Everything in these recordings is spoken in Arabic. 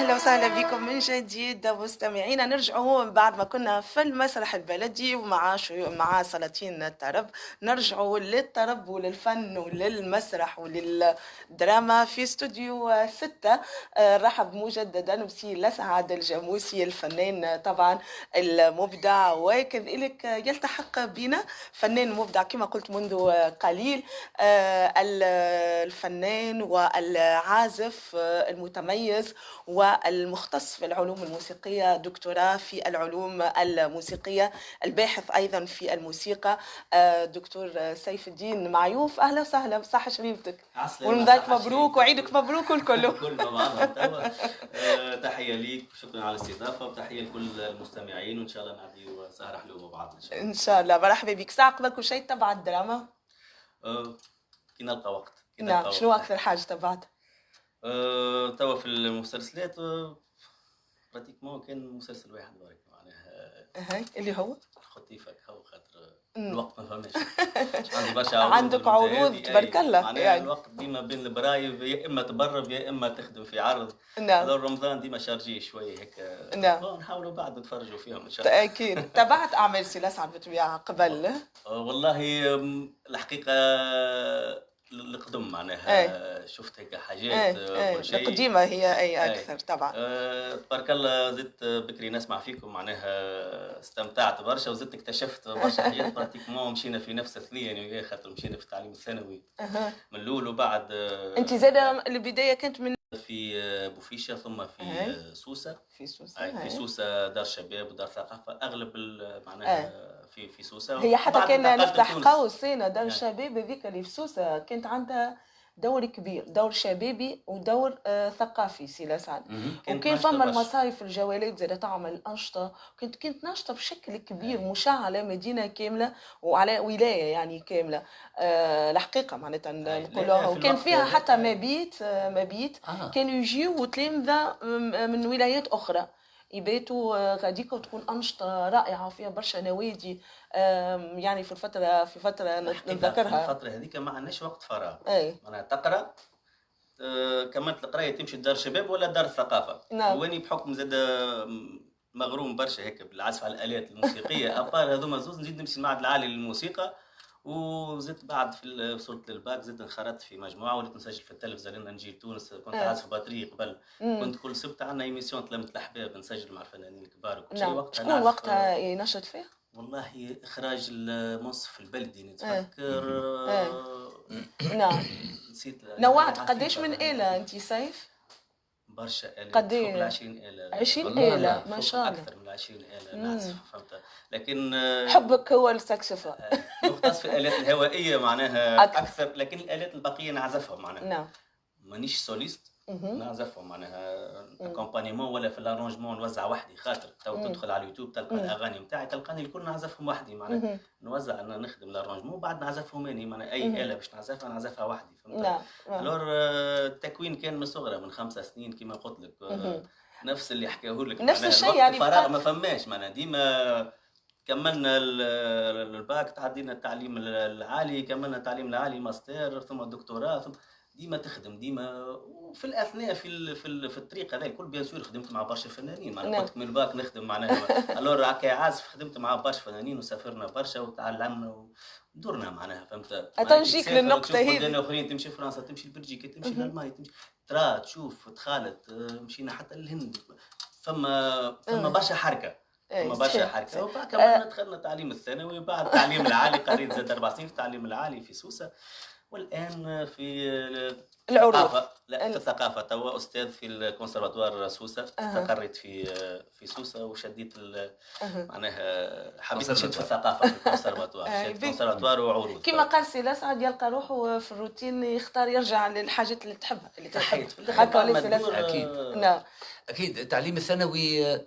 أهلا وسهلا بكم من جديد مستمعينا. نرجعوا بعد ما كنا في المسرح البلدي ومع مع سلاطين الطرب، نرجعوا للطرب وللفن وللمسرح وللدراما في استوديو 6. رحب مجددا بسي لسعد الجاموسي الفنان طبعا المبدع، وكذلك يلتحق بنا فنان مبدع كما قلت منذ قليل، الفنان والعازف المتميز والمختص في العلوم الموسيقية، دكتوراه في العلوم الموسيقية، الباحث أيضا في الموسيقى، دكتور سيف الدين معيوف. أهلا وسهلا، بصحة شريفتك ورمضانك مبروك وعيدك مبروك والكل. كلنا معنا توا. تحية ليك وشكرا على الاستضافة، وتحية لكل المستمعين، وإن شاء الله نعديو سهرة حلوة مع بعض إن شاء الله. إن شاء الله. مرحبا بك. ساعة قبل كل شيء تبع الدراما؟ كي نلقى وقت. نعم. شنو أكثر حاجة تبعت؟ توا في المسلسلات براتيكمون كان مسلسل واحد برك معناها اللي هو خطيفك هو خاطر الوقت ما فماش. عندي برشا عروض. عندك عروض تبارك الله يعني الوقت ديما بين البرايف، يا اما تبرب يا اما تخدم في عرض. نعم. هذا رمضان ديما شارجي شويه هيك. نعم. نحاولوا بعد نتفرجوا فيهم ان شاء الله. اكيد. تابعت اعمال سي لسعد بالطبيعه قبل؟ والله الحقيقه القدم معناها شفت هيك حاجات كل شيء. القديمه هي اي اكثر طبعا. تبارك الله زدت بكري نسمع فيكم معناها استمتعت برشا، وزدت اكتشفت برشا حاجات براتيكمون مشينا في نفس الثنيه يعني، خاطر مشينا في التعليم الثانوي من الاول وبعد. انت زاده البدايه كانت من في بوفيشة ثم في سوسة. في سوسة. في سوسة دار شباب ودار ثقافة أغلب معناها في سوسة. هي حتى كان نفتح قوس هنا دار الشباب هذيك اللي في سوسة كانت عندها دور كبير، دور شبابي ودور ثقافي سي لسعد. وكان فما المصايف الجوالات زي تعمل أنشطة، كنت ناشطة بشكل كبير مشعلة مدينة كاملة وعلى ولاية يعني كاملة. الحقيقة معناتها نقولوها، وكان فيها حتى مبيت كانوا يجيو تلامذة من ولايات أخرى يباتوا غاديك، وتكون أنشطة رائعة فيها برشا نوادي. يعني في فترة نتذكرها. في الفترة هذيك ما عندناش وقت فراغ. معناها تقرأ، كملت القراية تمشي لدار الشباب ولا دار الثقافة. نعم. واني بحكم زاد مغروم برشا هيك بالعزف على الآلات الموسيقية. أبار هذوما زوز نزيد نمشي المعهد العالي للموسيقى، وزدت بعد في وصلت للباك زدت انخرطت في مجموعه وليت نسجل في التلفزه لان نجي لتونس. كنت عازف باتري قبل. كنت كل سبت عندنا ايميسيون تلمة الاحباب نسجل مع الفنانين الكبار وكل شيء. وقتها شكون وقتها ينشط فيه؟ والله اخراج المنصف البلدي نتفكر. نعم. نسيت. نوعت قديش من آلة انت سيف؟ برشا آلات. قد فوق 20 آلة. 20 آلة ما شاء الله. أكثر من 20 آلة نعزف فهمت. لكن حبك هو الساكسفون. مختص في الآلات الهوائية معناها أكثر، لكن الآلات البقية نعزفها معناها. نعم. مانيش سوليست. نعزفهم معناها اكومبانيمون ولا في الارونجمون نوزع وحدي، خاطر تو تدخل على اليوتيوب تلقى الاغاني نتاعي تلقاني الكل نعزفهم وحدي معناها. نوزع انا نخدم الارونجمون بعد نعزفهم اني معناها اي آلة باش نعزفها وحدي فهمت. نعم. الور التكوين كان من صغرى من 5 سنين كما قلت لك. نفس اللي حكاه لك نفس الشيء يعني فراغ ما فماش معناها. ديما كملنا الباك، تعدينا التعليم العالي، كملنا التعليم العالي ماستر ثم دكتوراه، ثم ديما تخدم ديما. وفي الاثناء في الطريق هذا الكل بيان سور خدمت مع برشا فنانين معناها. كنت من الباك نخدم معناها. الور كعازف خدمت مع برشا فنانين وسافرنا برشا وتعلمنا ودورنا معناها فهمت. تنجيك للنقطه هذه. بلدان اخرين تمشي فرنسا، تمشي لبلجيكا، تمشي لالمانيا، تمشي ترى تشوف تخالط. مشينا حتى للهند. فما برشا حركه. ما برشا حركه. وبعد كمان دخلنا التعليم الثانوي وبعد التعليم العالي. قريت زاد 4 سنين في التعليم العالي في سوسه، والان في الثقافه. لا في الثقافه توا استاذ في الكونسرفاتوار سوسه. استقريت في سوسه وشديت معناها حبيت نشد في الثقافه في الكونسرفاتوار. شديت كونسرفاتوار وعروض. كما قال سي لسعد يلقى روحه في الروتين، يختار يرجع للحاجات اللي تحبها اللي تحب. اكيد. نعم اكيد. التعليم الثانوي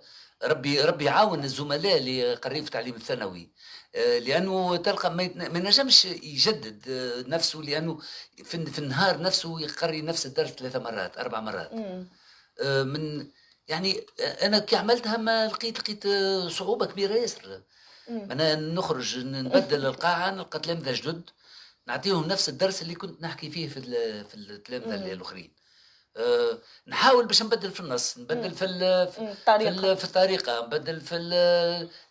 ربي يعاون الزملاء اللي قريوا في التعليم الثانوي، لانه تلقى ما ينجمش يجدد نفسه، لانه في النهار نفسه يقري نفس الدرس 3 مرات 4 مرات. من يعني انا كي عملتها ما لقيت صعوبه كبيره ياسر. انا نخرج نبدل القاعه نلقى تلامذه جدد نعطيهم نفس الدرس اللي كنت نحكي فيه في التلامذه الاخرين. نحاول باش نبدل في النص، نبدل في في الطريقه، نبدل في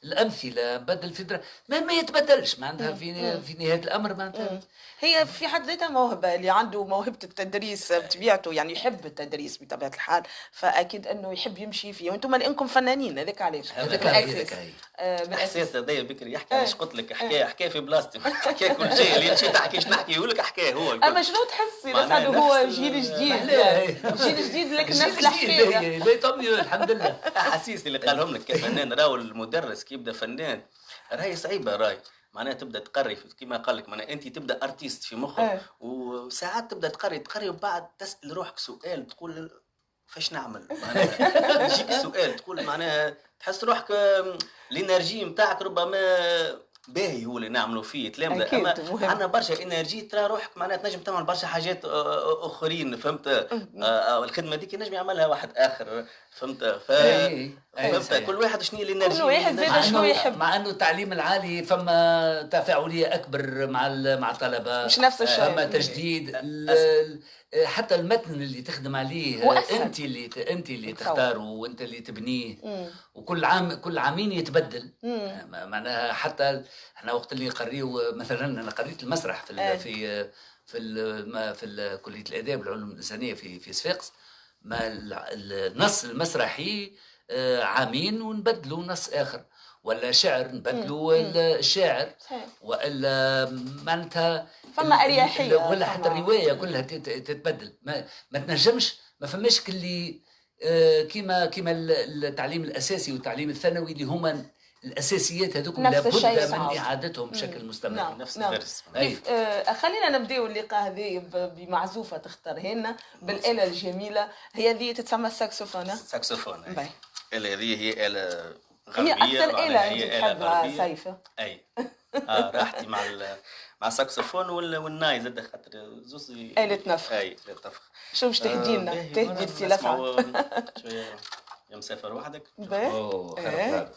الامثله، نبدل في ما يتبدلش معناتها في نهايه الامر معناتها. هي في حد ذاتها موهبه، اللي عنده موهبه التدريس بطبيعته يعني يحب التدريس بطبيعه الحال، فاكيد انه يحب يمشي فيه، وانتم لانكم فنانين هذاك علاش احساس هذايا بكري يحكي علاش قلت لك حكايه في بلاصتي حكايه كل شيء اللي مشيت تحكي نحكي لك حكايه هو اما شنو تحسي لسعد هو جيل جديد جيل جديد لكن نفس الحكايه لا طمني الحمد لله. احاسيس اللي قالهم لك كفنان راهو المدرس كي يبدا فنان راهي صعيبه راهي معناها تبدا تقري كما قال لك معناها انت تبدا ارتيست في مخك وساعات تبدا تقري وبعد تسال روحك سؤال تقول فاش نعمل معناها يجيك السؤال تقول معناها تحس روحك الانرجي نتاعك ربما باهي هو اللي نعملوا فيه تلامذه، اما عندنا برشا انرجي ترى روحك معناها تنجم تعمل برشا حاجات اخرين فهمت. الخدمه ديك نجم يعملها واحد اخر فهمت. فهمت كل واحد شنو الانرجي، كل واحد زاد شنو يحب. مع انه التعليم العالي فما تفاعليه اكبر مع الطلبه، مش نفس الشيء، فما تجديد حتى المتن اللي تخدم عليه انت اللي تختاره وانت اللي تبنيه، وكل عامين يتبدل. معناها حتى احنا وقت اللي نقريو مثلا انا قريت المسرح في كليه الاداب والعلوم الانسانيه في صفاقس، ما النص المسرحي عامين ونبدلوا نص اخر، ولا شعر نبدلوا الشاعر، والا معناتها فما اريحيه، ولا حتى الروايه كلها تتبدل. ما تنجمش، ما فماش اللي كيما التعليم الاساسي والتعليم الثانوي اللي هما الاساسيات هذوك لابد من اعادتهم بشكل مستمر. نفس الدرس. خلينا نبداو اللقاء هذه بمعزوفه تختارها لنا بالاله الجميله، هي هذه تتسمى الساكسوفون. الساكسوفون الآلة هذه هي آلة غربية، هي أكثر آلة أنت تحبها سيفة. أي راحتي مع الساكسوفون والناي زاد خاطر زوز آلة نفخ. أي آلة نفخ. شو باش تهدي لنا؟ تهدي لسي سعد شوية يا مسافر وحدك. باهي.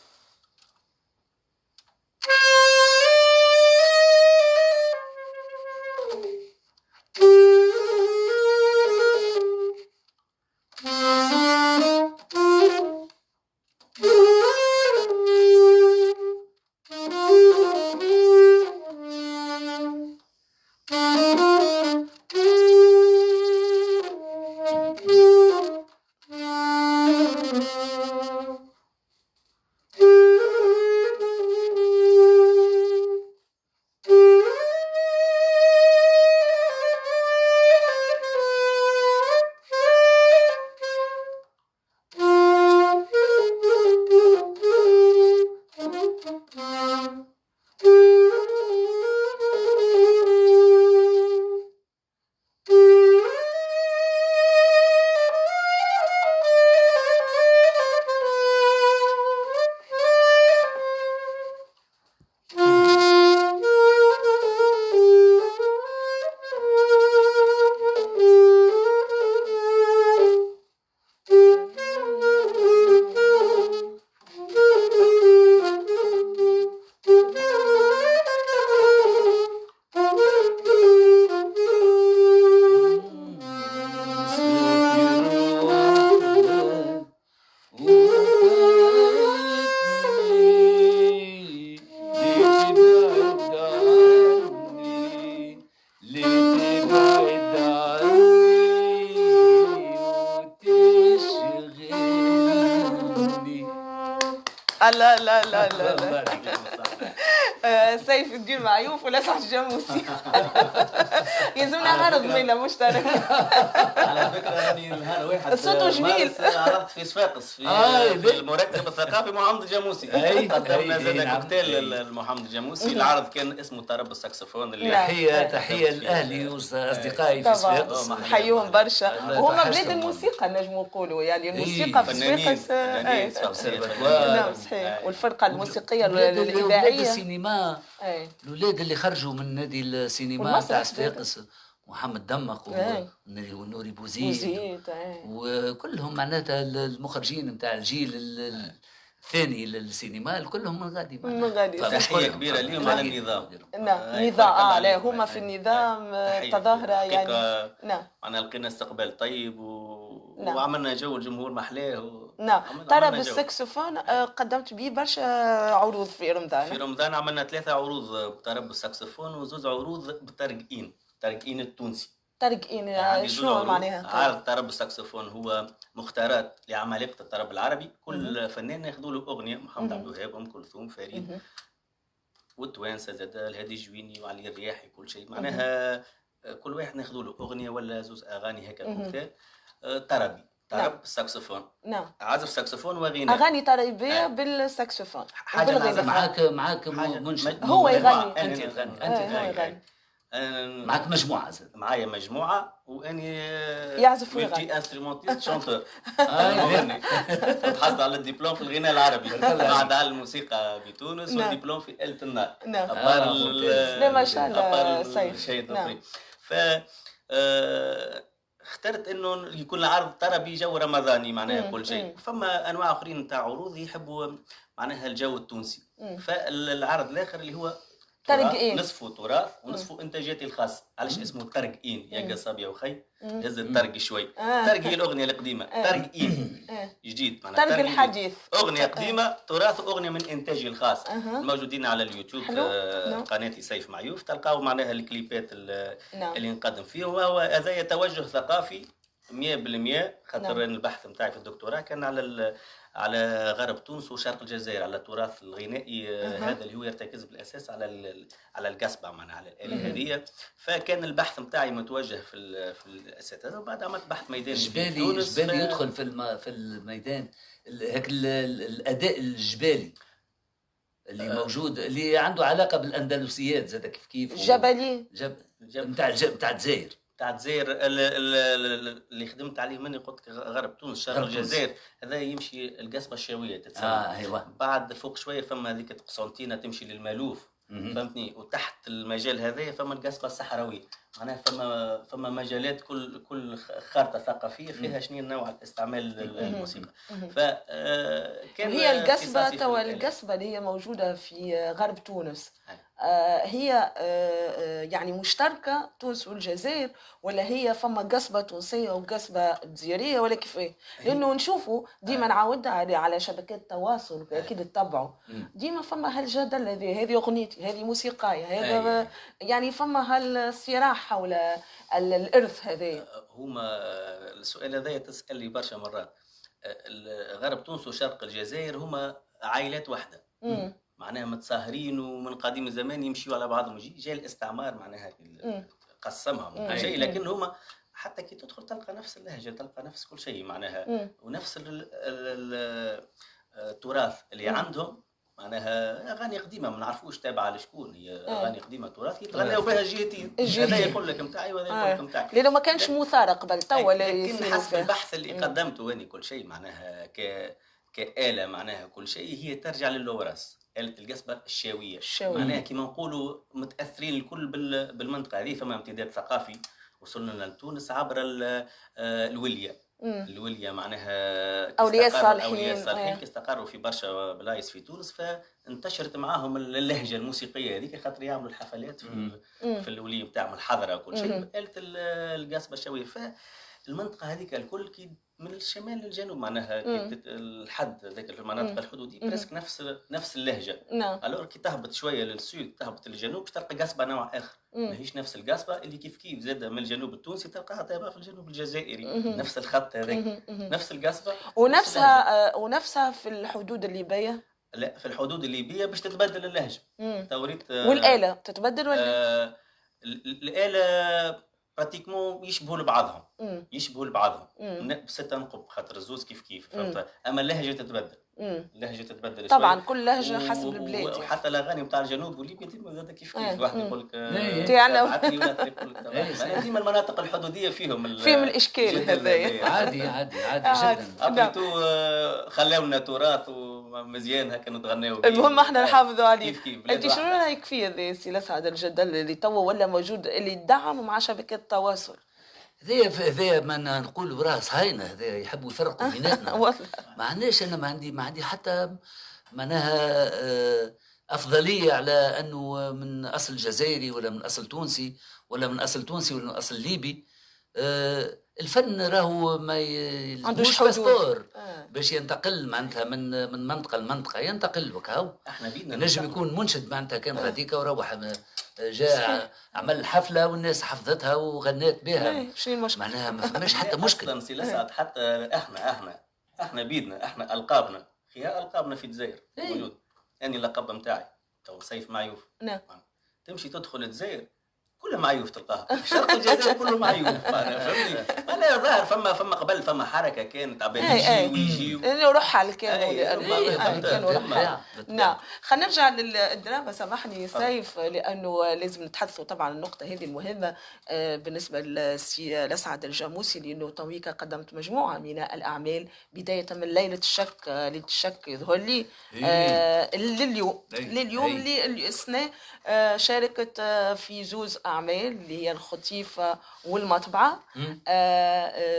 لا لا لا لا سيف الدين معيوف ولا سعد الجاموسي. يلزمنا عرض بينا مشترك. على فكره راني نهار واحد الصوت جميل عرضت في صفاقس في المركب الثقافي محمد الجاموسي. قدمنا زاد كوكتيل لمحمد الجاموسي. العرض كان اسمه طرب الساكسفون. اللي تحيه لاهلي واصدقائي في صفاقس، نحييهم برشا، وهما بلاد الموسيقى نجموا نقولوا، يعني الموسيقى في صفاقس. نعم صحيح، والفرقه الموسيقيه الاذاعيه السينما. الأولاد اللي خرجوا من نادي السينما تاع صفاقس، محمد دمق ونوري بوزيد وكلهم معناتها المخرجين نتاع الجيل الثاني للسينما كلهم غادي. تحية كبيرة اليوم على النظام. نعم نظام لا هما في النظام تظاهرة يعني. نعم. أنا لقينا استقبال طيب نعم. وعملنا جو الجمهور محلاه نعم. طرب الساكسفون قدمت به برشا عروض في رمضان. في رمضان عملنا 3 عروض بطرب الساكسفون وزوز عروض بالترقين التونسي. ترقين يعني شنو معناها؟ عرض طرب الساكسفون هو مختارات لعمالقة الطرب العربي، كل فنان ياخذوا له اغنيه، محمد عبد الوهاب، ام كلثوم، فريد، والتوانسه زاد الهادي الجويني وعلي الرياحي، كل شيء معناها كل واحد ناخذوا له اغنيه ولا زوز اغاني هكا كوكتيل طربي. طرب الساكسفون. نعم. عازف ساكسفون وغناء. اغاني طربيه بالساكسفون. حاجه معاك منشد. هو يغني. انت تغني. معك مجموعه زاد. معايا مجموعه واني يعزف ويغني. انسترومونتيست شونتور. مغني. تحصل على الدبلوم في الغناء العربي بعد على الموسيقى بتونس والدبلوم في آلة النار. نعم. لا ما شاء الله سيد. نعم. ف اخترت انه يكون العرض طربي جو رمضاني معناها كل شيء. فما انواع اخرين نتاع عروض يحبوا معناها الجو التونسي. فالعرض الاخر اللي هو ترقين، نصفه تراث ونصفه انتاجاتي الخاصه. علاش اسمه ترقين يا قصاب يا وخي؟ هز الترق شوي. ترقي الاغنيه القديمه، ترقين جديد معناها ترق الحديث، اغنيه قديمه تراث واغنيه من انتاجي الخاص. موجودين على اليوتيوب قناتي سيف معيوف، تلقاو معناها الكليبات اللي نقدم فيهم. وهو هذا توجه ثقافي 100%، خاطر البحث نتاعي في الدكتوراه كان على غرب تونس وشرق الجزائر، على التراث الغنائي هذا اللي هو يرتكز بالاساس على القصبه معناها على الاله هذه. فكان البحث نتاعي متوجه في الاساس هذا. وبعد عملت بحث ميداني في تونس. جبالي يدخل في الميدان، هيك الاداء الجبالي اللي موجود، اللي عنده علاقه بالاندلسيات زاد كيف الجبلي نتاع الجزائر. تاع الجزائر اللي خدمت عليه مني قلت غرب تونس شرق الجزائر. هذا يمشي القصبه الشاويه تتسمى. ايوه. بعد فوق شويه فما هذيك قسنطينه تمشي للمالوف، فهمتني. وتحت المجال هذا فما القصبه الصحراويه، معناها فما مجالات كل خارطه ثقافيه فيها شنو نوع استعمال الموسيقى. فكان هي القصبه اللي هي موجوده في غرب تونس هي يعني مشتركه تونس والجزائر، ولا هي فما قصبه تونسيه وقصبه جزائريه ولا كيف ايه؟ لانه نشوفوا ديما نعاودها على شبكات التواصل اكيد تتبعوا ديما فما هالجدل هذه اغنيتي، هذه موسيقاي، هذا يعني فما هالصراع حول الارث هذا. هما السؤال هذا تسال لي برشا مرات. غرب تونس وشرق الجزائر هما عائلات واحده، معناها متساهرين ومن قديم الزمان يمشيوا على بعضهم. جاء الاستعمار معناها قسمهم كل شيء، لكن هما حتى كي تدخل تلقى نفس اللهجه، تلقى نفس كل شيء معناها، ونفس التراث اللي عندهم. معناها اغاني قديمه ما نعرفوش تابعه لشكون، هي اغاني قديمه تراث يتغنوا بها الجهتين. هذا يقول لك نتاعي وهذا يقول لك نتاعي، لانه ما كانش مثار قبل توا. لكن حسب البحث اللي قدمته اني كل شيء معناها كآلة معناها كل شيء هي ترجع للوراث، آلة القصبة الشاوية. معناها كما نقولوا متأثرين الكل بالمنطقة هذه. فما امتداد ثقافي وصلنا لتونس عبر الولية. الولية معناها أولياء الصالحين استقروا في برشا بلايص في تونس، فانتشرت معاهم اللهجة الموسيقية هذيك، خاطر يعملوا الحفلات في الولية بتاعهم الحضرة وكل شيء آلة القصبة الشاوية. فالمنطقة هذيك الكل كي من الشمال للجنوب معناها الحد ذاك المناطق الحدوديه برسك نفس اللهجه. الور كي تهبط شويه للسود تهبط للجنوب باش تلقى قصبه نوع اخر، ماهيش نفس القصبه اللي كيف زاد من الجنوب التونسي تلقاها طيبه في الجنوب الجزائري. نفس الخط هذاك، نفس القصبه ونفسها في الحدود الليبيه. لا، في الحدود الليبيه باش تتبدل اللهجه. توريت والآلة تتبدل ولا الآلة براتيكمون يشبهوا لبعضهم بستة نقب، خاطر الزوز كيف فهمت. اما اللهجه تتبدل، اللهجه تتبدل طبعا شوية. كل لهجه حسب البلاد. وحتى الاغاني نتاع الجنوب وليبيا ديما زاد كيف واحد يقول لك بعتني ولا يقول لك ديما المناطق الحدوديه فيهم الاشكال هذايا. عادي جدا. ابيتو خلاونا تراث ومزيان هكا نتغناو. المهم احنا نحافظوا عليه. انت شنو رايك في هذا سي هذا الجدل اللي توا ولا موجود اللي دعم مع شبكات التواصل؟ هذا ما نقولوا راه صهاينه، هذا يحبوا يفرقوا بيناتنا. ما عندناش، انا ما عندي حتى معناها افضليه على انه من اصل جزائري ولا من اصل تونسي ولا من اصل ليبي. الفن راهو ما عندوش باسبور باش ينتقل معناتها من منطقه لمنطقه، ينتقل وكهو. احنا بيدنا نجم يكون منشد معناتها كان غاديك وروح جاء عمل حفله والناس حفظتها وغنات بها، معناها ما فماش حتى مشكل. اصلا حتى احنا بيدنا، احنا القابنا خيا القابنا في الجزائر موجود. يعني اللقب نتاعي تو سيف معيوف. نعم. تمشي تدخل الجزائر كله معيوف تلقاها، شرق الجزائر كله معيوف. انا فهمني، انا ظاهر فما قبل فما حركه كانت عباد يجي نروح على الكامل. نعم. خلينا نرجع للدراما، سامحني سيف، لانه لازم نتحدثوا طبعا النقطه هذه المهمه بالنسبه للسي لسعد الجاموسي، لانه تويكا قدمت مجموعه من الاعمال بدايه من ليله الشك يظهر لي لليوم السنه شاركت في زوز أعمال اللي هي الخطيفة والمطبعة.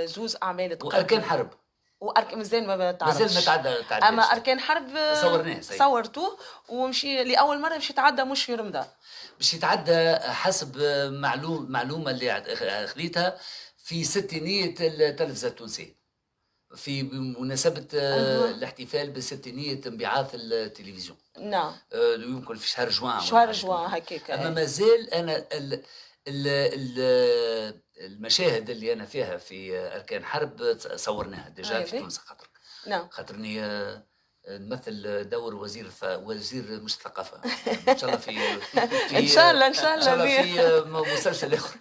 زوز أعمال وأركان حرب مازال ما تعرفش، مازال ما تعدى أما أركان حرب صورناه صورتوه ومشي لأول مرة باش يتعدى مش في رمضان، باش يتعدى حسب معلومة اللي خذيتها في 600 التلفزة التونسية في بمناسبة الاحتفال بستينية انبعاث التلفزيون. نعم. يمكن في شهر جوان هكاك. أما مازال أنا المشاهد اللي أنا فيها في أركان حرب صورناها ديجا في تونس، خاطر نعم. خاطرني نمثل دور وزير مش الثقافة إن شاء الله في إن شاء الله في مسلسل آخر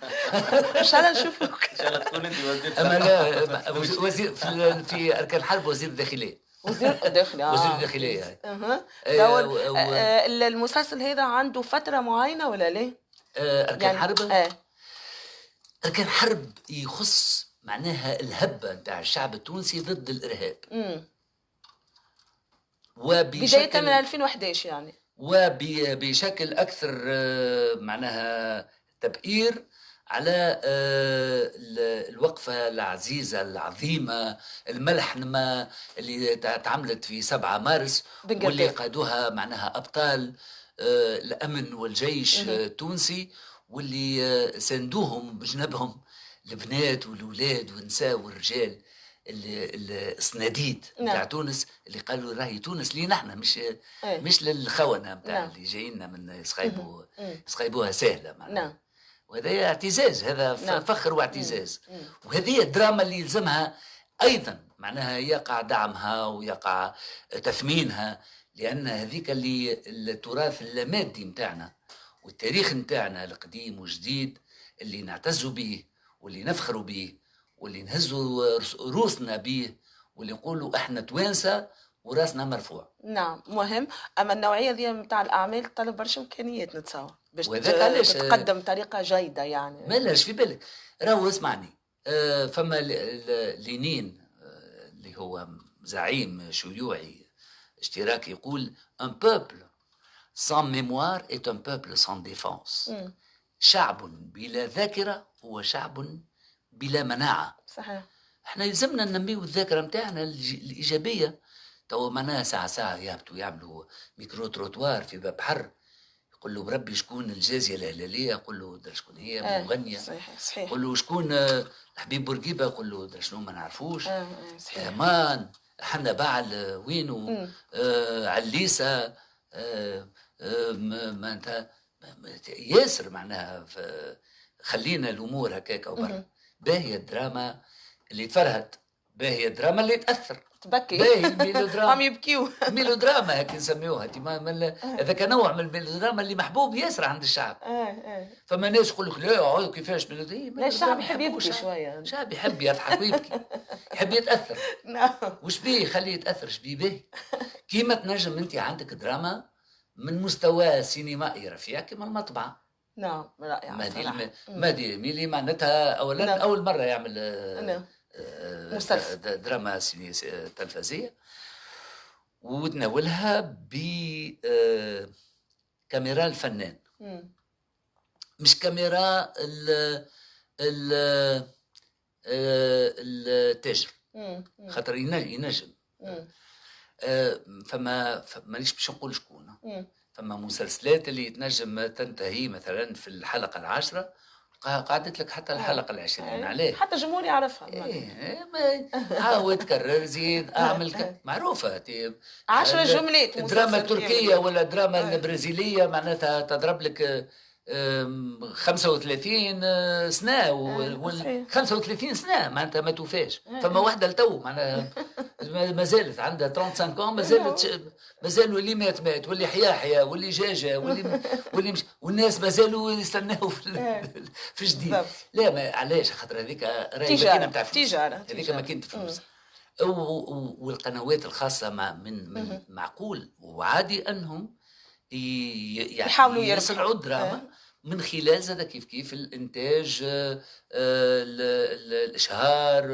إن شاء الله نشوفك. إن شاء الله تكون أنت وزير. أما لا وزير في أركان حرب وزير الداخلية. وزير الداخلية. وزير الداخلية. المسلسل هذا عنده فترة معينة ولا ليه؟ أركان حرب. أركان حرب يخص معناها الهبة نتاع الشعب التونسي ضد الإرهاب. بداية من 2011 يعني. وبشكل أكثر معناها تبئير على الوقفة العزيزة العظيمة الملحمة اللي تعملت في 7 مارس واللي قادوها معناها أبطال الأمن والجيش التونسي، واللي ساندوهم بجنبهم البنات والأولاد والنساء والرجال الصناديد نتاع تونس، اللي قالوا راهي تونس لينا احنا مش للخونة نتاع اللي جايين من يسخيبوها سهلة معناها. وهذا اعتزاز، هذا فخر واعتزاز. وهذه الدراما اللي يلزمها أيضا معناها يقع دعمها ويقع تثمينها، لأن هذيك اللي التراث اللامادي متاعنا والتاريخ متاعنا القديم وجديد اللي نعتزوا به واللي نفخروا به واللي نهزوا روسنا به واللي نقولوا احنا توانسة وراسنا مرفوع. نعم مهم. اما النوعيه ذي نتاع الاعمال تطلب برشا امكانيات نتصور باش تقدم بطريقه جيده يعني. ما لاش في بالك راهو اسمعني، فما لينين اللي هو زعيم شيوعي اشتراكي يقول un peuple sans mémoire est un peuple sans défense. شعب بلا ذاكرة هو شعب بلا مناعة. صحيح. احنا يلزمنا ننميو الذاكرة متاعنا الإيجابية. تو معناها ساعة يهبطوا يعملوا ميكرو تروتوار في باب حر، يقول له بربي شكون الجازية الهلالية، يقول له در شكون هي مغنية. صحيح. يقول له شكون حبيب بورقيبة، يقول له در شنو ما نعرفوش. امان حنا بعل وينو عليسة معناتها ياسر معناها خلينا الامور هكاك وبرا. باهي الدراما اللي تفرهد، باهي الدراما اللي تاثر تبكي، باهي الميلودراما عم يبكيو ميلودراما هيك نسميوها. هذا كنوع من الميلودراما اللي محبوب ياسر عند الشعب. فما ناس يقول لك لا كيفاش ميلودي، لا الشعب يحب يبكي شويه، الشعب يحب يضحك ويبكي يحب يتاثر. نعم. وش بيه يخليه يتاثر؟ اش بيه باهي كيما تنجم انت عندك دراما من مستوى سينمائي رفيع كما المطبعة. نعم رائعة صراحة. مادي ميلي معناتها أولا نعم. أول مرة يعمل نعم. دراما تلفزية وتناولها بكاميرا الفنان مش كاميرا التاجر، خاطر ينجم فما مانيش باش نقول شكون. فما مسلسلات اللي تنجم تنتهي مثلا في الحلقة 10 قعدت لك حتى الحلقة العشرين عليه، حتى الجمهور يعرفها. عاود كرر زيد اعمل معروفة 10 جملات. الدراما التركية ولا الدراما البرازيلية معناتها تضرب لك 35 سنة 35 سنة معناتها ما توفاش. فما واحدة لتو معناها ما زالت عندها 35 ما زالوا اللي مات واللي حيا واللي جا واللي مش، والناس ما زالوا يستناو في جديد. لا ما علاش خاطر هذيك راهي ماكينة نتاع فلوس، هذيك ماكينة فلوس. والقنوات الخاصة من معقول وعادي انهم يحاولوا يصنعوا الدراما من خلال زاد كيف الانتاج، الاشهار،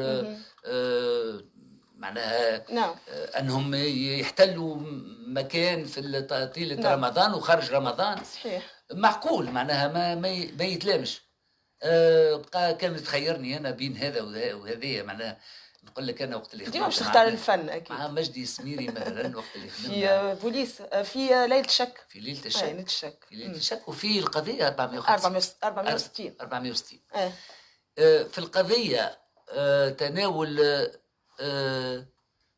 معناها انهم يحتلوا مكان في طيله رمضان وخارج رمضان. صحيح. معقول معناها ما يتلامش. كان تخيرني انا بين هذا وهذه، معناها نقول لك انا وقت اللي ديما باش تختار الفن اكيد مع مجدي السميري مثلا وقت اللي في بوليس، في ليلة الشك، في ليلة الشك، في ليلة الشك، وفي القضية 460 في القضية تناول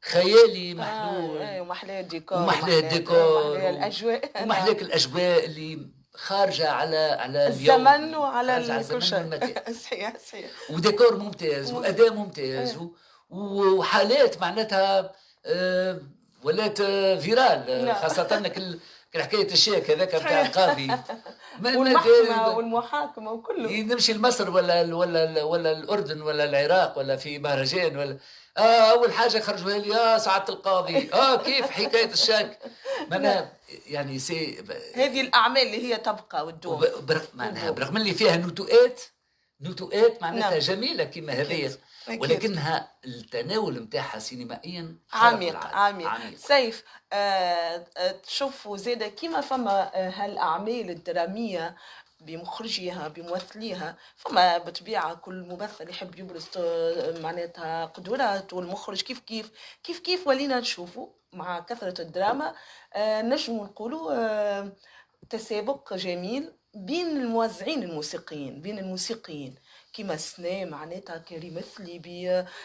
خيالي محلول، ومحلاه الديكور ومحلاه الأجواء، ومحلاك الأجواء اللي خارجة على الزمن وعلى كل شيء. صحيح. وديكور ممتاز وأداء ممتاز وحالات معناتها ولات فيرال، خاصة حكاية الشيك هذاك بتاع القاضي والمحاكمة وكله. نمشي لمصر ولا الأردن ولا العراق ولا في مهرجان ولا أول حاجة خرجوها لي سعادة القاضي كيف حكاية الشك. معناها يعني هذه الأعمال اللي هي تبقى والدوم معناها برغم اللي فيها نتوءات معناتها جميلة كما هذه، ولكنها التناول نتاعها سينمائيا عميق. سيف، تشوفوا زاده كيما فما هالاعمال الدراميه بمخرجيها بممثليها، فما بطبيعه كل ممثل يحب يبرز معناتها قدراته، والمخرج كيف ولينا نشوفوا مع كثره الدراما نجم نقولوا تسابق جميل بين الموزعين الموسيقيين، بين الموسيقيين كيما سنا معناتها كريم مثلي،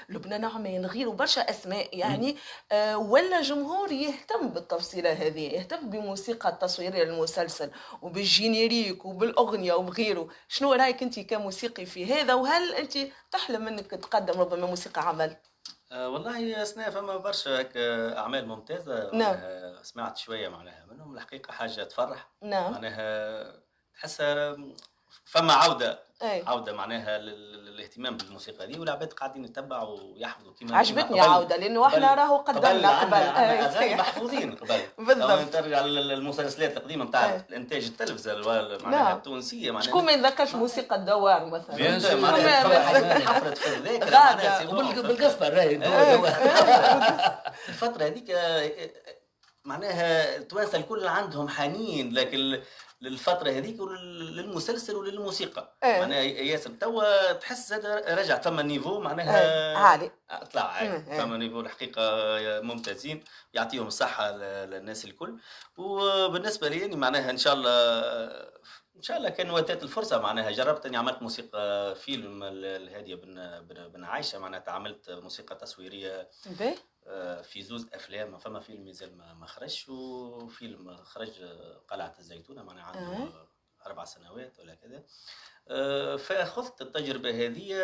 بلبنى نعمان، غيره برشا اسماء يعني. ولا جمهور يهتم بالتفصيله هذه، يهتم بموسيقى التصويريه للمسلسل وبالجينيريك وبالاغنيه وبغيره. شنو رايك انت كموسيقي في هذا، وهل انت تحلم انك تقدم ربما موسيقى عمل؟ والله سنا فما برشا اعمال ممتازه. سمعت شويه معناها منهم، الحقيقه حاجه تفرح. معناها تحسها فما عودة معناها للاهتمام بالموسيقى دي، والعباد قاعدين يتبعوا ويحفظوا كيما عجبتني عودة، لأنه احنا راهو قدمنا قبل أغاني محفوظين قبل. بالضبط. ترجع للمسلسلات القديمة نتاع الإنتاج التلفزة معناها التونسية، معناها شكون ما يتذكرش موسيقى الدوار مثلا؟ حفرت في الذاكرة بالقصبة راهي الفترة هذيك معناها التوانسة الكل عندهم حنين لكن للفترة هذيك وللمسلسل وللموسيقى. معناها ياسر توا تحس زاد رجع ثم نيفو معناها عالي، طلع عالي. ثم نيفو الحقيقة ممتازين، يعطيهم الصحة للناس الكل. وبالنسبة لي يعني معناها إن شاء الله كان واتت الفرصة معناها جربت اني عملت موسيقى فيلم الهادية بن عايشة، معناها عملت موسيقى تصويرية في زوز افلام. فما فيلم مازال ما خرجش، وفيلم خرج قلعة الزيتونة معناها عنده 4 سنوات ولا كذا. فاخذت التجربة هذه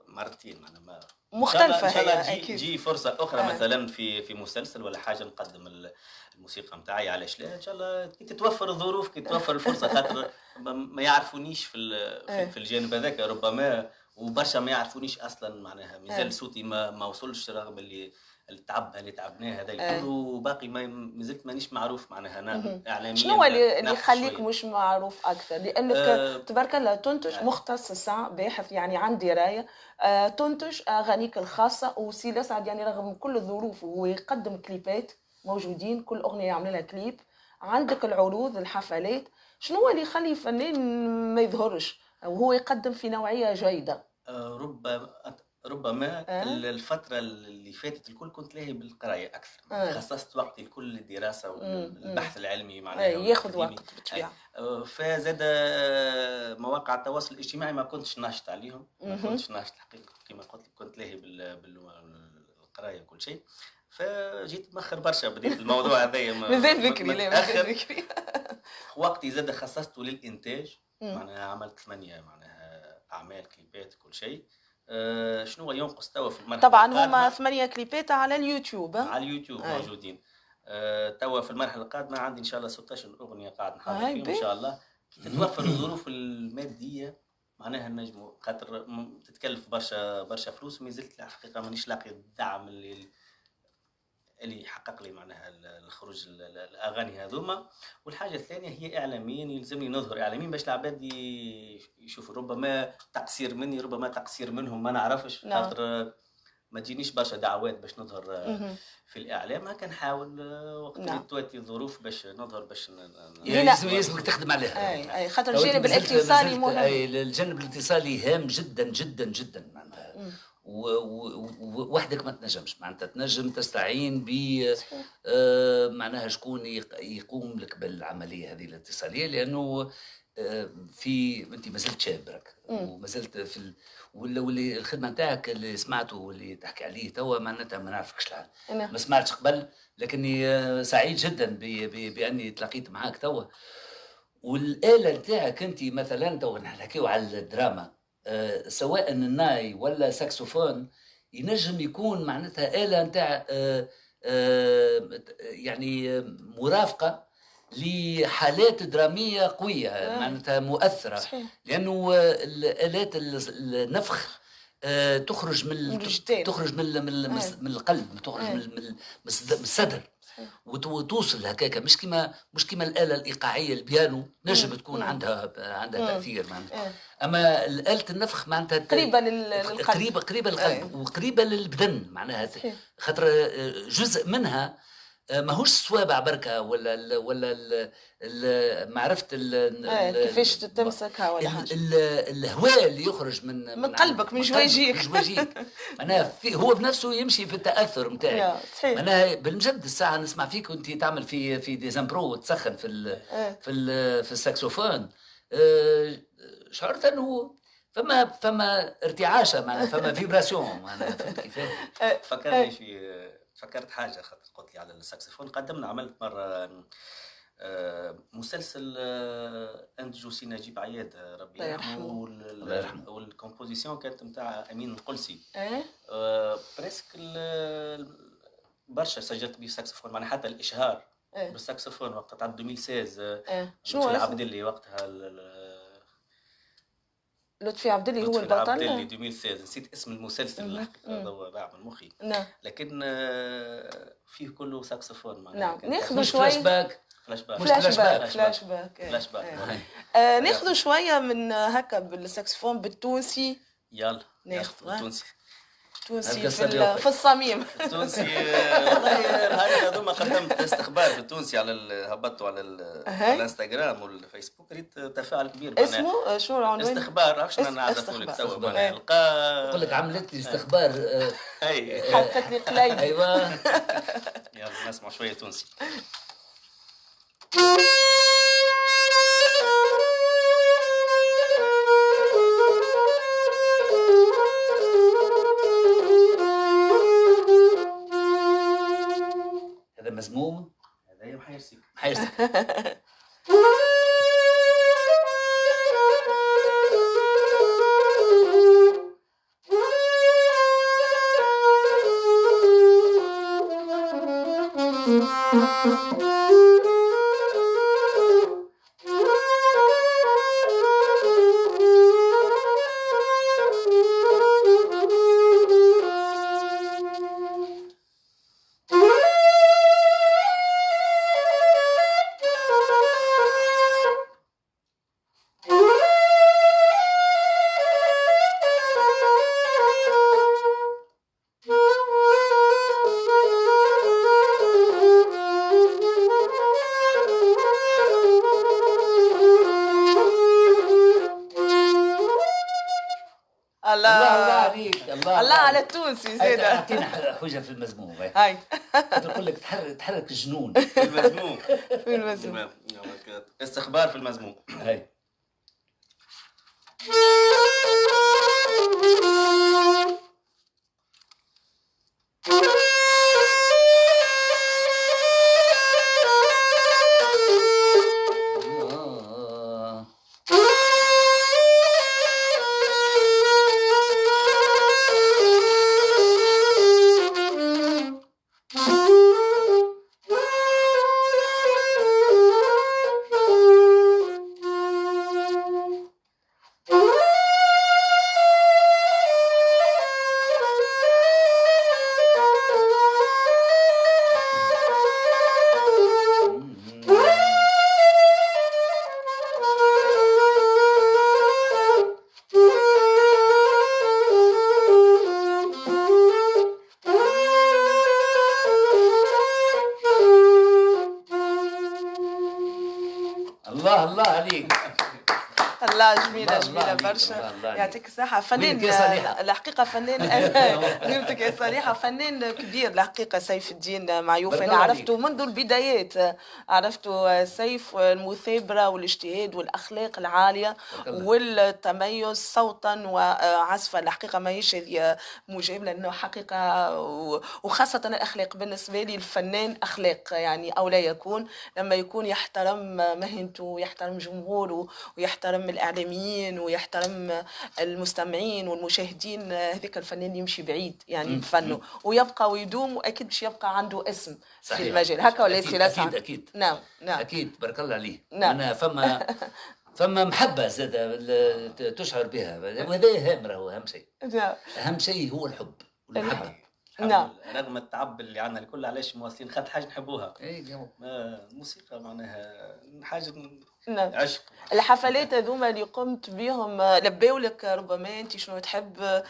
مرتين معناها مختلفة. إن شاء الله تجي فرصة أخرى مثلا في مسلسل ولا حاجة نقدم الموسيقى متاعي، علاش لا. إن شاء الله كي تتوفر الظروف، كي تتوفر الفرصة، خاطر ما يعرفونيش في الجانب هذاك ربما، وبرشا ما يعرفونيش أصلا معناها مازال صوتي ما وصلش، رغم اللي تعبناه هذا الكل، وباقي ما زلت مانيش معروف معناها انا اعلاميا. شنو اللي يخليك مش معروف اكثر؟ لانك تبارك الله تنتج مختص باحث يعني عن درايه، تنتج اغانيك الخاصه، وسي سعد يعني رغم كل الظروف ويقدم كليبات موجودين، كل اغنيه يعمل لها كليب، عندك العروض الحفلات. شنو اللي يخلي فنان ما يظهرش وهو يقدم في نوعيه جيده؟ ربما ربما الفترة اللي فاتت الكل كنت لاهي بالقراية أكثر. خصصت وقتي لكل الدراسة والبحث العلمي معناها ياخذ وقت بالطبيعة. فزاد مواقع التواصل الاجتماعي ما كنتش ناشط عليهم، ما كنتش ناشط الحقيقة كما قلت لك، كنت لاهي بالقراية وكل شيء. فجيت مأخر برشا بديت الموضوع هذايا مازال ذكري. لا مازال ذكري. وقتي زاد خصصته للإنتاج، معناها عملت 8 معناها أعمال كليبات كل شيء. شنو ينقص توا في المرحله طبعا هما 8 كليبات على اليوتيوب. على اليوتيوب موجودين. توا في المرحله القادمه عندي ان شاء الله 16 اغنيه قاعد نحضر فيهم ان شاء الله. تتوفر الظروف الماديه معناها النجم، خاطر تتكلف برشا فلوس، وما زلت الحقيقه مانيش لاقي الدعم اللي يحقق لي معناها الخروج الاغاني هذوما. والحاجه الثانيه هي اعلاميا، يلزمني نظهر اعلاميا باش العباد يشوفوا. ربما تقصير مني، ربما تقصير منهم، ما نعرفش، خاطر ما تجينيش برشا دعوات باش نظهر في الاعلام. هكا نحاول وقت اللي تواتي الظروف باش نظهر، باش يلزمك تخدم عليها. اي خاطر الجانب الاتصالي مهم. الجانب الاتصالي هام جدا جدا جدا معناتها. ووحدك ما تنجمش، معناتها تنجم تستعين ب معناها شكون يقوم لك بالعمليه هذه الاتصاليه، لانه انت ما زلت شاب برك، وما زلت في واللي الخدمه نتاعك اللي سمعته واللي تحكي عليه توا معناتها ما نعرفكش الحال، ما سمعتش قبل، لكني سعيد جدا باني تلاقيت معاك توا. والاله نتاعك انت مثلا توا نحكيو على الدراما، سواء الناي ولا ساكسوفون، ينجم يكون معناتها آلة نتاع يعني مرافقة لحالات درامية قوية، معناتها مؤثرة. صحيح. لأنه الآلات النفخ تخرج من القلب، تخرج من الصدر، وتوصل هكاك، مش كما الآلة الإيقاعية البيانو نجم تكون عندها تأثير معناتها. أما الآلة النفخ معناتها قريبة للقلب، قريبة للقلب وقريبة للبدن معناها، خاطر جزء منها ماهوش الصوابع بركة ولا معرفة كيفاش تمسكها ولا حاجة، الهواء اللي يخرج من قلبك، من جواجيك. معناها هو بنفسه يمشي في التأثر متاعي. معناها بالمجد الساعة نسمع فيك وانت تعمل في ديزامبرو وتسخن في الساكسوفون، شعرت انه فما ارتعاشة، معناها فما فيبراسيون، معناها فهمت كيفاش. فكرت حاجة، خاطر قلت لي على الساكسفون. عملت مرة مسلسل أنتجو نجيب عياد ربي يرحمه، والكومبوزيسيون كانت متاع أمين القلسي. بريسك برشا سجلت به الساكسفون، معناها حتى الإشهار بالساكسفون وقتها تاع 2016. شنو عبد اللي وقتها لطفي عبد اللي هو البطل. عبد اللي 2016 نسيت اسم المسلسل الحقيقة، ضاع من مخي. لكن فيه كله ساكسفون معناها. ناخذ شويه فلاش باك. ناخذ شويه من هكا بالساكسفون بالتونسي. يلا ناخذ بالتونسي في الصميم. التونسي والله الهاي هذوما قدمت استخبار بالتونسي على هبطوا على الانستغرام والفيسبوك، ريت تفاعل كبير. اسمه شو العنوان؟ استخبار، عرفش نعرفوا لك توا نقول لك عملت لي استخبار حطت لي قليل. ايوه يلا نسمع شويه تونسي. مزموم هذا محيرسك الله الله عليك، الله على التونسي زيادة. اعطينا حجه في المزموم. هاي تقول لك تحرك الجنون في المزموم. في المزموم. استخبار في المزموم. هاي الله عليك. الله جميلة جميلة برشا، يعطيك الصحة. فنان الحقيقة، فنان نمتك يا صالحة، فنان كبير الحقيقة سيف الدين معيوف. أنا عرفته منذ البدايات، عرفته سيف المثابرة والاجتهاد والأخلاق العالية والتميز صوتا وعزفا. الحقيقة ما هيش هذه مجاملة، لأنه حقيقة وخاصة الأخلاق بالنسبة لي الفنان أخلاق يعني، أو لا يكون لما يكون يحترم مهنته ويحترم جمهوره ويحترم الإعلاميين ويحترم المستمعين والمشاهدين. هذاك الفنان يمشي بعيد يعني بفنه ويبقى ويدوم، وأكيد باش يبقى عنده اسم في المجال. هكا ولا سي أكيد أكيد. نعم أكيد، بارك الله عليه. نعم. أنا فما محبة زادة تشعر بها، وهذا هام، راهو أهم شيء. نعم. أهم شيء هو الحب والمحبة. نعم. رغم التعب اللي عندنا الكل، علاش مواصلين خاطر حاجه نحبوها. اي موسيقى معناها حاجه نعم. عشق. الحفلات هذوما اللي قمت بهم لباو لك ربما انت شنو تحب؟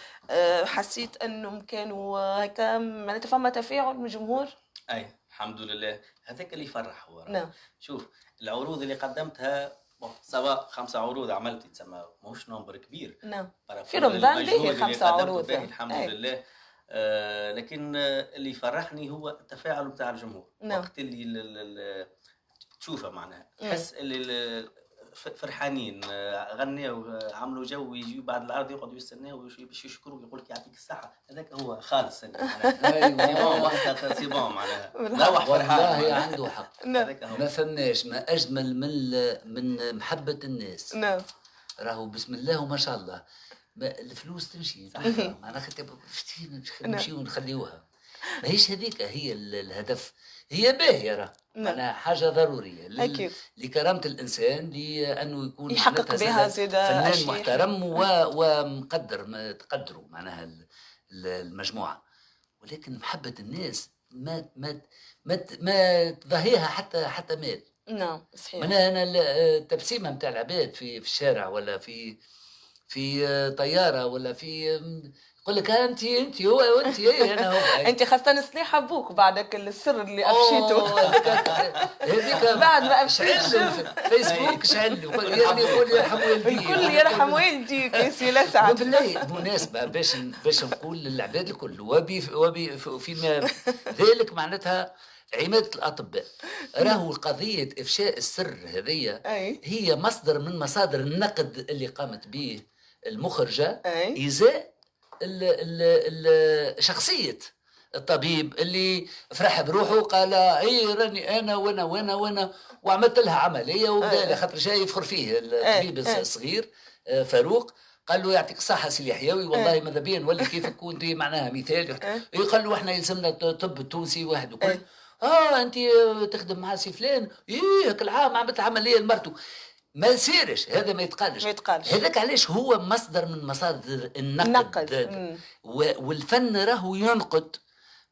حسيت انهم كانوا هكا معناتها فما تفاعل من الجمهور؟ اي الحمد لله، هذاك اللي يفرح هو. نعم. شوف العروض اللي قدمتها سواء 5 عروض عملت، تسمى ماهوش نمبر كبير. نعم. في رمضان باهي 5 عروض الحمد لله. لكن اللي يفرحني هو التفاعل بتاع الجمهور. نعم. وقت اللي تشوفه معناها تحس اللي فرحانين، غنيوا، عملوا جو، يجي بعد العرض يقعدوا يستناوا باش يشكروك، يقول لك يعطيك الصحه. هذاك هو خالص معناها. وقتها سي بون معناها روح فرحان. والله عنده حق. ما فماش ما اجمل من محبه الناس. نعم. راهو بسم الله وما شاء الله الفلوس تمشي معناها خاطر نمشيو ونخليوها. ماهيش هذيك هي الهدف، هي باهية راه معناها حاجة ضرورية لكرامة الإنسان، لأنه يكون يحقق بها زيادة فنان محترم ومقدر تقدروا معناها المجموعة. ولكن محبة الناس ما تضاهيها حتى مال. نعم صحيح. أنا التبسيمة متاع العباد في الشارع ولا في طيارة ولا في، يقول لك انت هو وانت انا هو. انت خاصة صليحة ابوك بعدك السر اللي افشيته هذيك بعد ما شعل فيسبوك شعل يقول يرحم والديك، الكل يرحم والديك يا سي لسعد. بالله مناسبة باش نقول للعباد الكل وفيما ذلك معناتها عمادة الأطباء، راهو قضية إفشاء السر هذه هي مصدر من مصادر النقد اللي قامت به المخرجة إزاء شخصية الطبيب اللي فرح بروحه قال اي راني انا وانا وعملت لها عمليه وبدا خاطر جاي يفخر فيه الطبيب الصغير فاروق. قال له يعطيك الصحه سي اليحيوي، والله ماذا بيا نولي كيفك كنت معناها مثال. قال له احنا يلزمنا الطب التونسي واحد وكل انت تخدم مع سي فلان هاك العام عملت عمليه لمرته. ما يصيرش هذا، ما يتقالش هذاك. علاش هو مصدر من مصادر النقد. والفن راهو ينقد،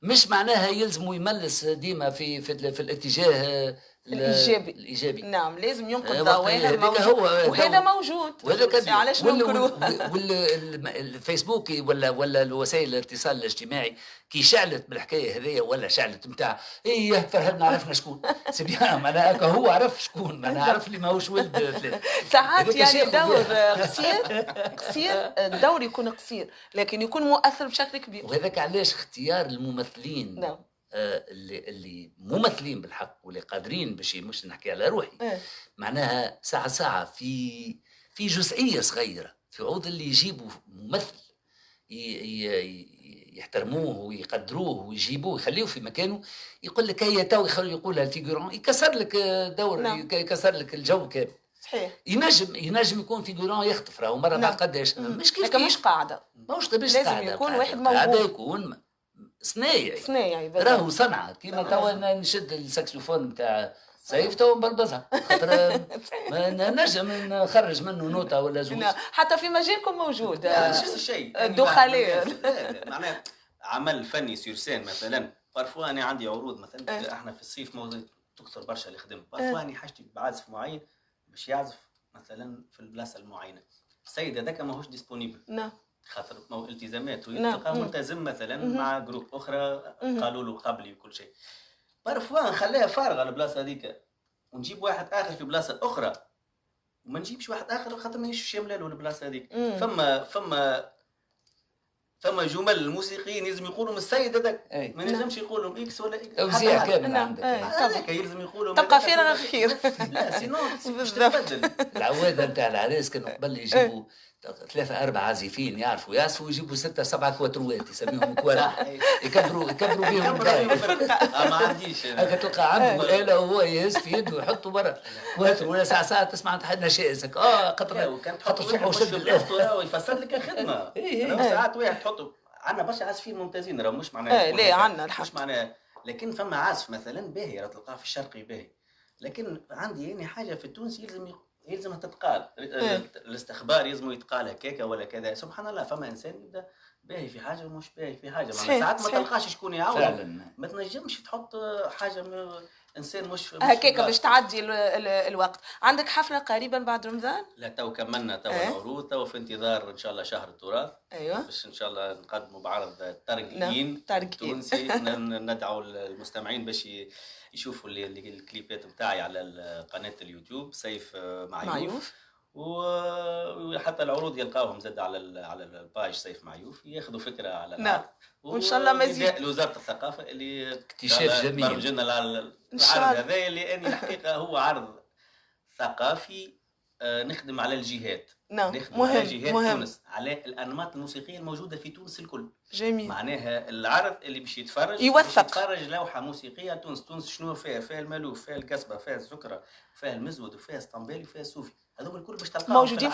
مش معناها يلزم يملس ديما في الاتجاه الايجابي. نعم لازم ينقد ظواهر موجود وهذا موجود وهذا علاش ننكروه. والفيسبوك ولا الوسائل الاتصال الاجتماعي كي شعلت بالحكايه هذيا ولا شعلت نتاع ايه فرهدنا عرفنا شكون سبيان معناها هو عرف شكون معناها عرف اللي ماهوش ولد فلان ساعات يعني دور قصير الدور يكون قصير لكن يكون مؤثر بشكل كبير. وهذاك علاش اختيار الممثلين نعم اللي ممثلين بالحق واللي قادرين باش مش نحكي على روحي معناها ساعة في جزئية صغيرة في عوض اللي يجيبوا ممثل يحترموه ويقدروه ويجيبوه يخليه في مكانه يقول لك هي تو يقولها الفيجورون يكسر لك دور يكسر لك الجو كامل. صحيح ينجم يكون فيجورون يخطف راهو مرة بعد قداش مش كيف مش قاعدة لازم يكون واحد موهوب يكون صنايعي راهو صنعة كيما توا نشد الساكسوفون نتاع سيف تو نبلبزها خاطر ما نجم نخرج منه نوتة ولا زوج. حتى في مجالكم موجود نفس الشيء الدخلاء معناها عمل فني سيرسين مثلا بارفوا انا عندي عروض مثلا احنا في الصيف تكثر برشا اللي خدم بارفوا اني حاجتي بعازف معين باش يعزف مثلا في البلاصه المعينه السيد هذاك ماهوش ديسبونيبل نعم خاطر التزامات ويبقى ملتزم مثلا مع جروب اخرى قالوا له قبلي وكل شيء بارفوا نخليها فارغه البلاصه هذيك ونجيب واحد اخر في بلاصه اخرى وما نجيبش واحد اخر خاطر ماهيش يملا له البلاصه هذيك. فما جمل الموسيقيين لازم يقولوا من السيد هذاك ما يلزمش يقولوا اكس ولا اكس توزيع كامل عندك هذاك يلزم يقولوا تبقى فارغ خير لا سينو باش تتبدل. العواده نتاع العريس كانوا قبل يجيبوا 3-4 عازفين يعرفوا يجيبوا 6-7 كواتروات يسميهم كوات يكبروا بهم ما عنديش هكا تلقى عنده آلة وهو يهز في يده ويحطه برا كواترو ولا ساعة تسمع تحد نشائزك خاطر تحط الصبح وشد الاسطوره ويفسد لك الخدمه. ساعات واحد تحطه عندنا برشا عازفين ممتازين راهو مش معناها لا عندنا الحق مش معناها لكن فما عازف مثلا باهي تلقاه في الشرقي باهي لكن عندي يعني حاجه في التونسي يلزم تتقال الاستخبار يلزم يتقال هكاك ولا كذا سبحان الله فما انسان يبدا باهي في حاجه ومش باهي في حاجه ساعات ما تلقاش شكون يعاود ما تنجمش تحط حاجه انسان مش هكاك باش تعدي الوقت. عندك حفله قريبا بعد رمضان؟ لا تو كملنا تو العروض تو في انتظار ان شاء الله شهر التراث. ايوه باش ان شاء الله نقدموا بعرض ترقين تونسي ندعو المستمعين باش يشوفوا الكليبات نتاعي على قناه اليوتيوب سيف معيوف وحتى العروض يلقاوهم زاد على الباج سيف معيوف ياخذوا فكره على العرض وان شاء الله مزيد لوزاره الثقافه اللي اكتشاف جميل برمجنا العرض هذا اللي اني الحقيقه هو عرض ثقافي نخدم على الجهات نخدم على جهات تونس على الانماط الموسيقيه الموجوده في تونس الكل. جميل. معناها العرض اللي باش يتفرج يتفرج لوحه موسيقيه تونس شنو فيها المالوف فيها الكسبه فيها السكره فيها المزود وفيها اسطنبالي وفيها الصوفي هذوك الكل باش تلقاهم موجودين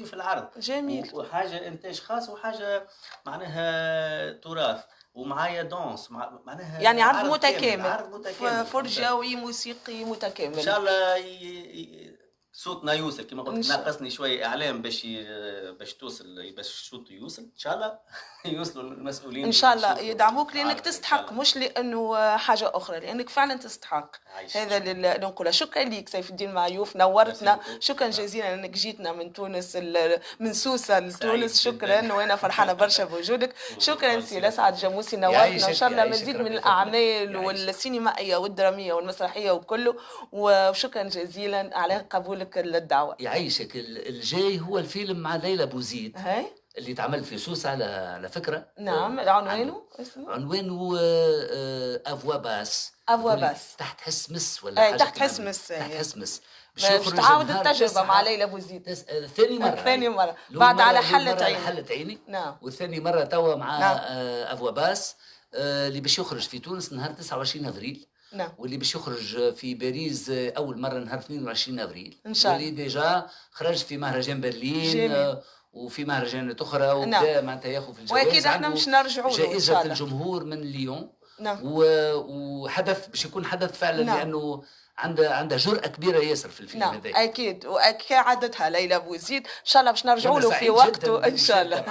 في العرض. جميل. وحاجه انتاج خاص وحاجه معناها تراث ومعايا دانس معناها يعني عرض متكامل فرجاوي موسيقي متكامل ان شاء الله. صوتنا يوصل كما قلت ناقصني شويه اعلام باش توصل باش الصوت يوصل ان شاء الله يوصلوا المسؤولين ان شاء الله يدعموك لانك تستحق مش لانه حاجه اخرى لانك فعلا تستحق. هذا اللي نقوله. شكرا لك سيف الدين معيوف نورتنا شكرا جزيلا انك جيتنا من تونس من سوسه لتونس شكرا وانا فرحانه برشا بوجودك. شكرا سي لسعد جاموسي نورتنا ان شاء الله مزيد من الاعمال والسينمائيه والدراميه والمسرحيه وكله وشكرا جزيلا على قبولك الدعوة. يعيشك. الجاي هو الفيلم مع ليلى بوزيد هاي اللي تعمل في سوسة على فكرة. نعم. عنوانه افوا باس تحت حس مس ولا حاجة تحت حس مس باش تعاود التجربة مع ليلى بوزيد ثاني مرة بعد على حلة عيني. نعم. والثاني مرة توا مع افوا باس اللي باش يخرج في تونس نهار 29 افريل. نعم. واللي باش يخرج في باريس اول مره نهار 22 افريل ان شاء الله. واللي ديجا خرج في مهرجان برلين وفي مهرجانات اخرى وبدا معناتها ياخذ في الجوائز. واكيد احنا مش نرجعوا جائزه الجمهور من ليون نعم. وحدث باش يكون حدث فعلا. نعم. لانه عندها جرأة كبيرة ياسر في الفيلم. نعم. هذا اكيد، وكعادتها ليلى بوزيد ان شاء الله باش نرجعوا له في وقته ان شاء الله.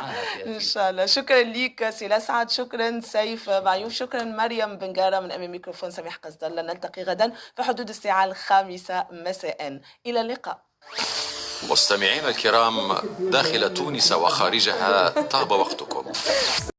ان شاء الله. شكرا ليك سي الأسعد، شكرا سيف معيوف، شكرا مريم بنقاره من امام ميكروفون سميح قصد الله. نلتقي غدا في حدود الساعه 5 مساء. الى اللقاء. مستمعينا الكرام داخل تونس وخارجها، طاب وقتكم.